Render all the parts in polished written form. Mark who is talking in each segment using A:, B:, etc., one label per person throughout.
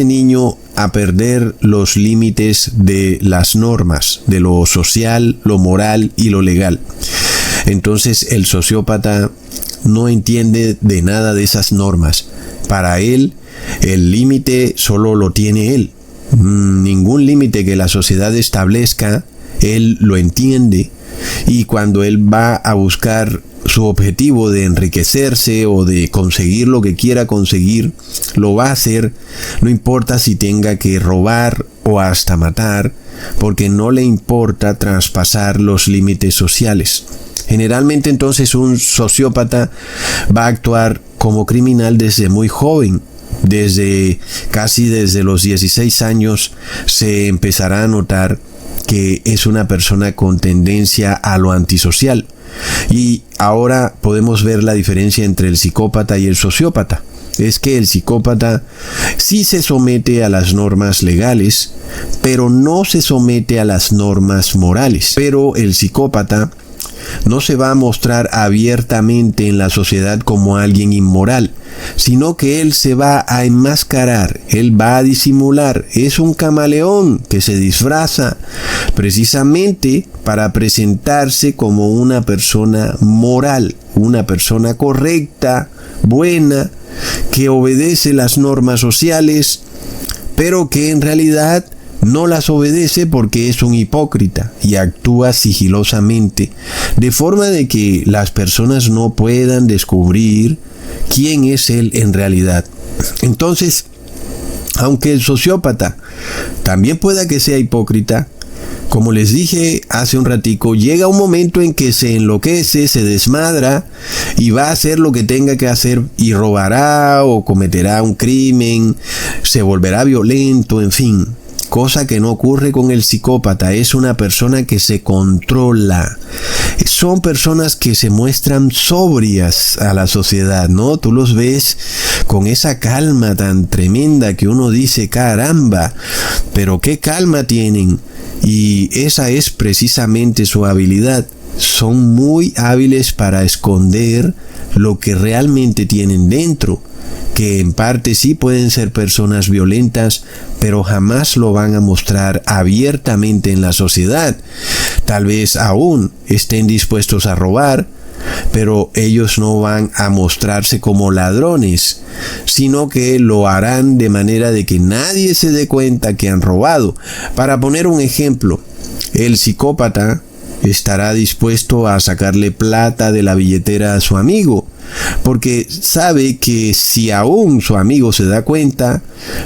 A: niño a perder los límites de las normas, de lo social, lo moral y lo legal. Entonces el sociópata no entiende de nada de esas normas. Para él, el límite solo lo tiene él. Ningún límite que la sociedad establezca, él lo entiende. Y cuando él va a buscar su objetivo de enriquecerse o de conseguir lo que quiera conseguir, lo va a hacer, no importa si tenga que robar o hasta matar, porque no le importa traspasar los límites sociales. Generalmente entonces un sociópata va a actuar como criminal desde muy joven. Casi desde los 16 años se empezará a notar que es una persona con tendencia a lo antisocial. Y ahora podemos ver la diferencia entre el psicópata y el sociópata. Es que el psicópata sí se somete a las normas legales, pero no se somete a las normas morales. Pero el psicópata no se va a mostrar abiertamente en la sociedad como alguien inmoral, sino que él se va a enmascarar, él va a disimular. Es un camaleón que se disfraza precisamente para presentarse como una persona moral, una persona correcta, buena, que obedece las normas sociales, pero que en realidad no las obedece porque es un hipócrita y actúa sigilosamente, de forma de que las personas no puedan descubrir quién es él en realidad. Entonces, aunque el sociópata también pueda que sea hipócrita, como les dije hace un ratico, llega un momento en que se enloquece, se desmadra y va a hacer lo que tenga que hacer y robará o cometerá un crimen, se volverá violento, en fin. Cosa que no ocurre con el psicópata. Es una persona que se controla. Son personas que se muestran sobrias a la sociedad, ¿no? Tú los ves con esa calma tan tremenda que uno dice, caramba, pero qué calma tienen. Y esa es precisamente su habilidad. Son muy hábiles para esconder lo que realmente tienen dentro, que en parte sí pueden ser personas violentas, pero jamás lo van a mostrar abiertamente en la sociedad. Tal vez aún estén dispuestos a robar, pero ellos no van a mostrarse como ladrones, sino que lo harán de manera de que nadie se dé cuenta que han robado. Para poner un ejemplo, el psicópata estará dispuesto a sacarle plata de la billetera a su amigo, porque sabe que si aún su amigo se da cuenta,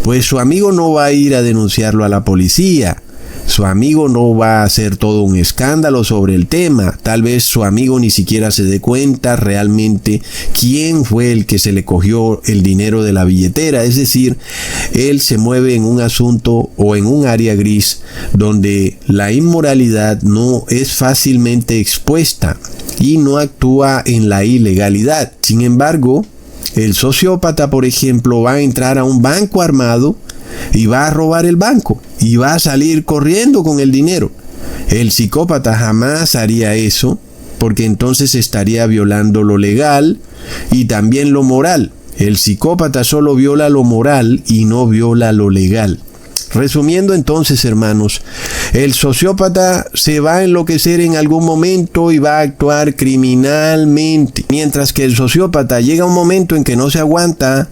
A: pues su amigo no va a ir a denunciarlo a la policía. Su amigo no va a hacer todo un escándalo sobre el tema. Tal vez su amigo ni siquiera se dé cuenta realmente quién fue el que se le cogió el dinero de la billetera. Es decir, él se mueve en un asunto o en un área gris donde la inmoralidad no es fácilmente expuesta y no actúa en la ilegalidad. Sin embargo, el sociópata, por ejemplo, va a entrar a un banco armado y va a robar el banco y va a salir corriendo con el dinero. El psicópata jamás haría eso, porque entonces estaría violando lo legal y también lo moral. El psicópata solo viola lo moral y no viola lo legal. Resumiendo entonces, hermanos, el sociópata se va a enloquecer en algún momento y va a actuar criminalmente, mientras que el sociópata llega un momento en que no se aguanta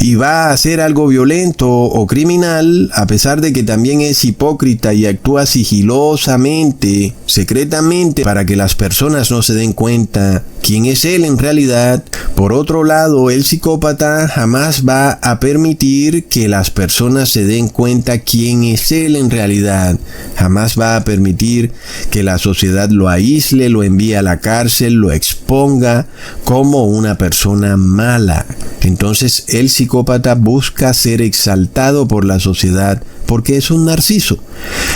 A: y va a hacer algo violento o criminal, a pesar de que también es hipócrita y actúa sigilosamente, secretamente, para que las personas no se den cuenta quién es él en realidad. Por otro lado, el psicópata jamás va a permitir que las personas se den cuenta quién es él en realidad. Jamás va a permitir que la sociedad lo aísle, lo envíe a la cárcel, lo exponga como una persona mala. Entonces, el psicópata busca ser exaltado por la sociedad porque es un narciso.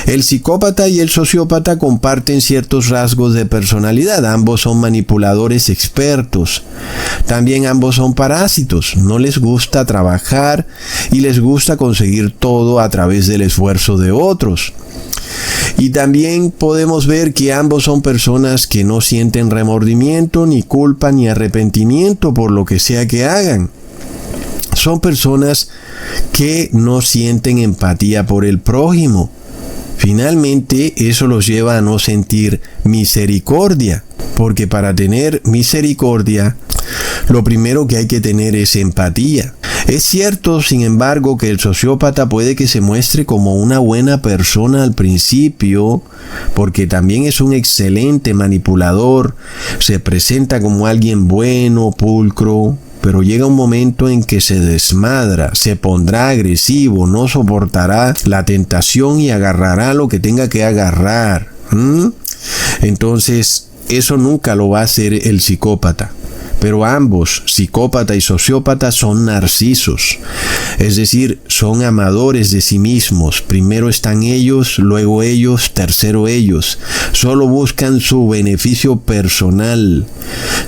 A: El psicópata y el sociópata comparten ciertos rasgos de personalidad. Ambos son manipuladores expertos. También ambos son parásitos. No les gusta trabajar y les gusta conseguir todo a través del esfuerzo de otros. Y también podemos ver que ambos son personas que no sienten remordimiento, ni culpa, ni arrepentimiento por lo que sea que hagan. son personas que no sienten empatía por el prójimo. Finalmente, eso los lleva a no sentir misericordia, porque para tener misericordia, lo primero que hay que tener es empatía. Es cierto, sin embargo, que el sociópata puede que se muestre como una buena persona al principio, porque también es un excelente manipulador, se presenta como alguien bueno, pulcro, pero llega un momento en que se desmadra, se pondrá agresivo, no soportará la tentación y agarrará lo que tenga que agarrar. Entonces, eso nunca lo va a hacer el psicópata. Pero ambos, psicópata y sociópata, son narcisos, es decir, son amadores de sí mismos. Primero están ellos, luego ellos, tercero ellos. Solo buscan su beneficio personal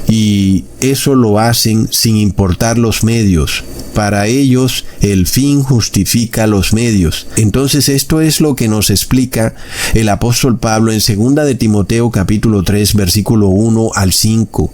A: y eso lo hacen sin importar los medios. Para ellos, el fin justifica los medios. Entonces, esto es lo que nos explica el apóstol Pablo en 2 de Timoteo capítulo 3, versículo 1 al 5.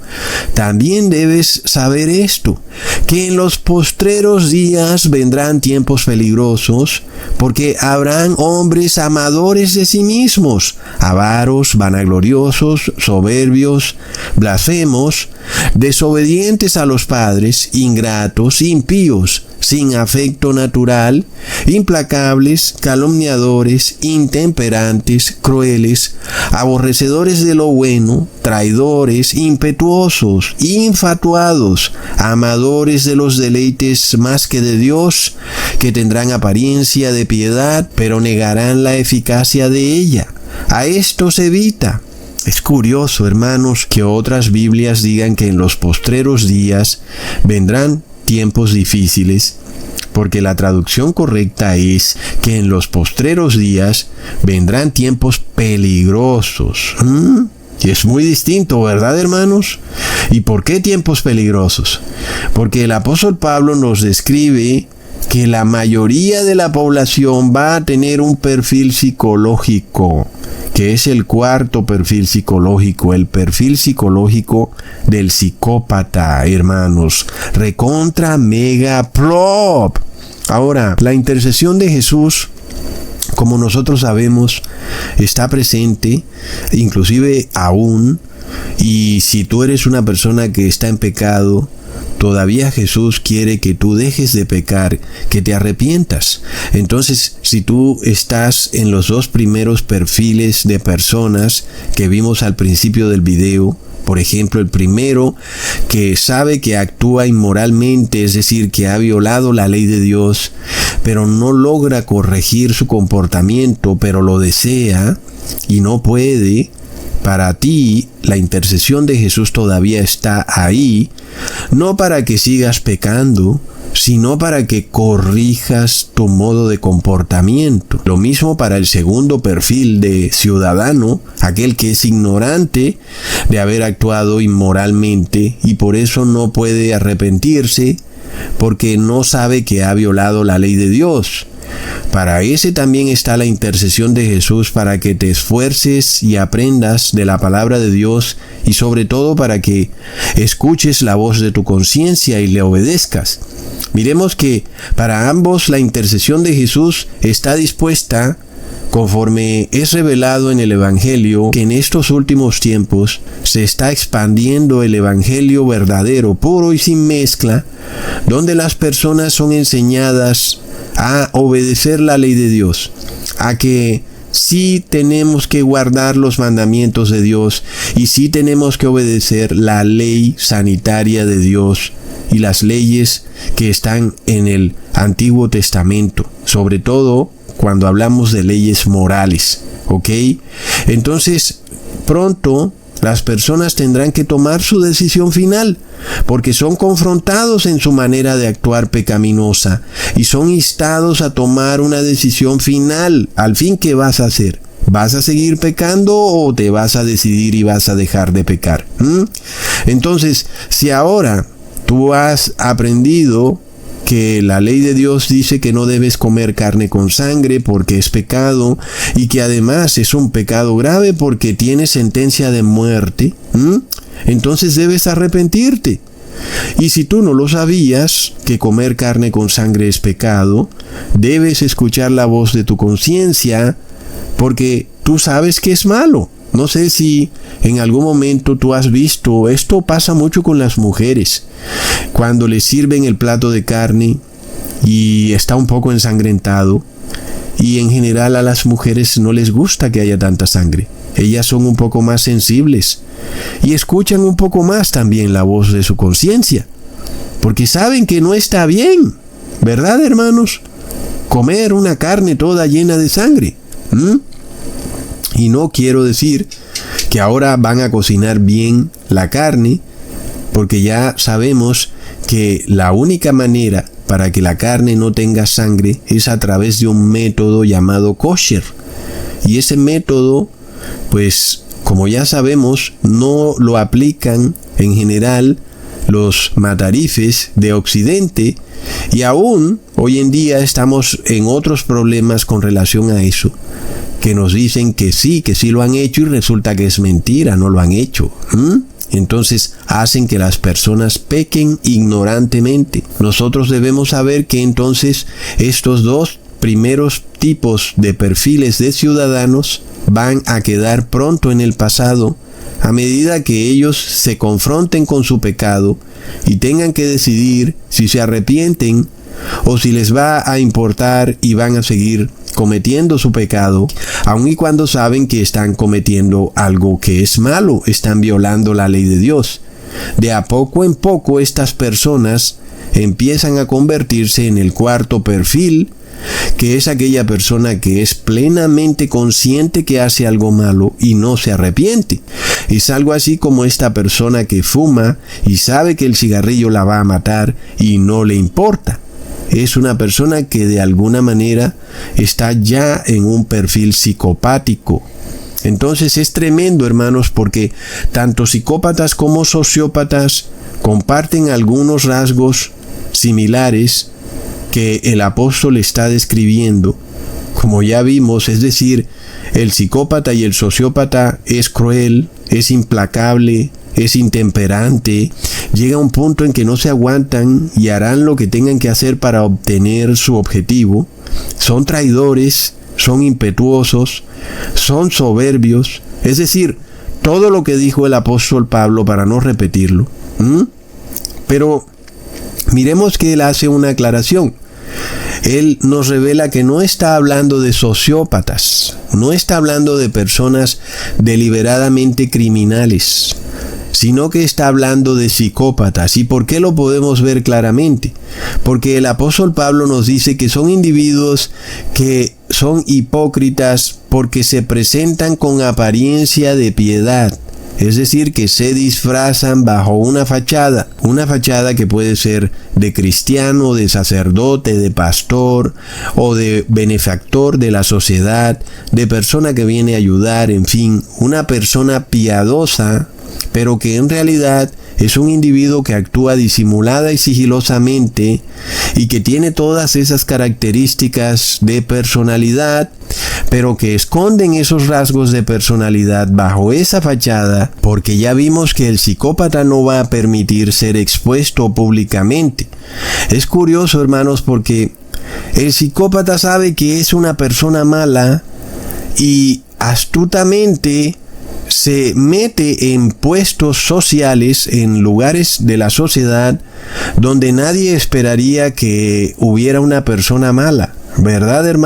A: También debes saber esto, que en los postreros días vendrán tiempos peligrosos, porque habrán hombres amadores de sí mismos, avaros, vanagloriosos, soberbios, blasfemos, desobedientes a los padres, ingratos, impíos, sin afecto natural, implacables, calumniadores, intemperantes, crueles, aborrecedores de lo bueno, traidores, impetuosos, infatuados, amadores de los deleites más que de Dios, que tendrán apariencia de piedad, pero negarán la eficacia de ella. A estos evita. Es curioso, hermanos, que otras Biblias digan que en los postreros días vendrán tiempos difíciles, porque la traducción correcta es que en los postreros días vendrán tiempos peligrosos. Y es muy distinto, ¿verdad, hermanos? ¿Y por qué tiempos peligrosos? Porque el apóstol Pablo nos describe que la mayoría de la población va a tener un perfil psicológico, que es el cuarto perfil psicológico, el perfil psicológico del psicópata, hermanos. Recontra mega plop. Ahora, la intercesión de Jesús, como nosotros sabemos, está presente, inclusive aún, y si tú eres una persona que está en pecado, todavía Jesús quiere que tú dejes de pecar, que te arrepientas. Entonces, si tú estás en los dos primeros perfiles de personas que vimos al principio del video, por ejemplo, el primero que sabe que actúa inmoralmente, es decir, que ha violado la ley de Dios, pero no logra corregir su comportamiento, pero lo desea y no puede. Para ti, la intercesión de Jesús todavía está ahí, no para que sigas pecando, sino para que corrijas tu modo de comportamiento. Lo mismo para el segundo perfil de ciudadano, aquel que es ignorante de haber actuado inmoralmente y por eso no puede arrepentirse, porque no sabe que ha violado la ley de Dios. Para ese también está la intercesión de Jesús, para que te esfuerces y aprendas de la palabra de Dios y sobre todo para que escuches la voz de tu conciencia y le obedezcas. Miremos que para ambos la intercesión de Jesús está dispuesta conforme es revelado en el Evangelio, que en estos últimos tiempos se está expandiendo el Evangelio verdadero, puro y sin mezcla, donde las personas son enseñadas a obedecer la ley de Dios, a que sí tenemos que guardar los mandamientos de Dios y sí tenemos que obedecer la ley sanitaria de Dios y las leyes que están en el Antiguo Testamento, sobre todo cuando hablamos de leyes morales, ¿ok? Entonces, pronto las personas tendrán que tomar su decisión final, porque son confrontados en su manera de actuar pecaminosa y son instados a tomar una decisión final. Al fin, ¿qué vas a hacer? ¿Vas a seguir pecando o te vas a decidir y vas a dejar de pecar? Entonces, si ahora tú has aprendido que la ley de Dios dice que no debes comer carne con sangre porque es pecado y que además es un pecado grave porque tiene sentencia de muerte, entonces debes arrepentirte. Y si tú no lo sabías, que comer carne con sangre es pecado, debes escuchar la voz de tu conciencia, porque tú sabes que es malo. No sé si en algún momento tú has visto, esto pasa mucho con las mujeres, cuando les sirven el plato de carne y está un poco ensangrentado, y en general a las mujeres no les gusta que haya tanta sangre. Ellas son un poco más sensibles y escuchan un poco más también la voz de su conciencia, porque saben que no está bien, ¿verdad, hermanos? Comer una carne toda llena de sangre. Y no quiero decir que ahora van a cocinar bien la carne, porque ya sabemos que la única manera para que la carne no tenga sangre es a través de un método llamado kosher. Y ese método, pues, como ya sabemos, no lo aplican en general los matarifes de Occidente, y aún hoy en día estamos en otros problemas con relación a eso, que nos dicen que sí lo han hecho y resulta que es mentira, no lo han hecho. Entonces hacen que las personas pequen ignorantemente. Nosotros debemos saber que entonces estos dos primeros tipos de perfiles de ciudadanos van a quedar pronto en el pasado, a medida que ellos se confronten con su pecado y tengan que decidir si se arrepienten o si les va a importar y van a seguir cometiendo su pecado, aun y cuando saben que están cometiendo algo que es malo, están violando la ley de Dios. De a poco en poco estas personas empiezan a convertirse en el cuarto perfil, que es aquella persona que es plenamente consciente que hace algo malo y no se arrepiente. Es algo así como esta persona que fuma y sabe que el cigarrillo la va a matar y no le importa. Es una persona que de alguna manera está ya en un perfil psicopático. Entonces es tremendo, hermanos, porque tanto psicópatas como sociópatas comparten algunos rasgos similares que el apóstol está describiendo. Como ya vimos, es decir, el psicópata y el sociópata es cruel, es implacable, es intemperante, llega a un punto en que no se aguantan y harán lo que tengan que hacer para obtener su objetivo. Son traidores, son impetuosos, son soberbios, es decir, todo lo que dijo el apóstol Pablo para no repetirlo. Pero miremos que él hace una aclaración. Él nos revela que no está hablando de sociópatas, no está hablando de personas deliberadamente criminales, sino que está hablando de psicópatas. ¿Y por qué lo podemos ver claramente? Porque el apóstol Pablo nos dice que son individuos que son hipócritas porque se presentan con apariencia de piedad. Es decir, que se disfrazan bajo una fachada que puede ser de cristiano, de sacerdote, de pastor o de benefactor de la sociedad, de persona que viene a ayudar, en fin, una persona piadosa, pero que en realidad es un individuo que actúa disimulada y sigilosamente y que tiene todas esas características de personalidad, pero que esconden esos rasgos de personalidad bajo esa fachada, porque ya vimos que el psicópata no va a permitir ser expuesto públicamente. Es curioso, hermanos, porque el psicópata sabe que es una persona mala y astutamente se mete en puestos sociales, en lugares de la sociedad donde nadie esperaría que hubiera una persona mala, ¿verdad, hermano?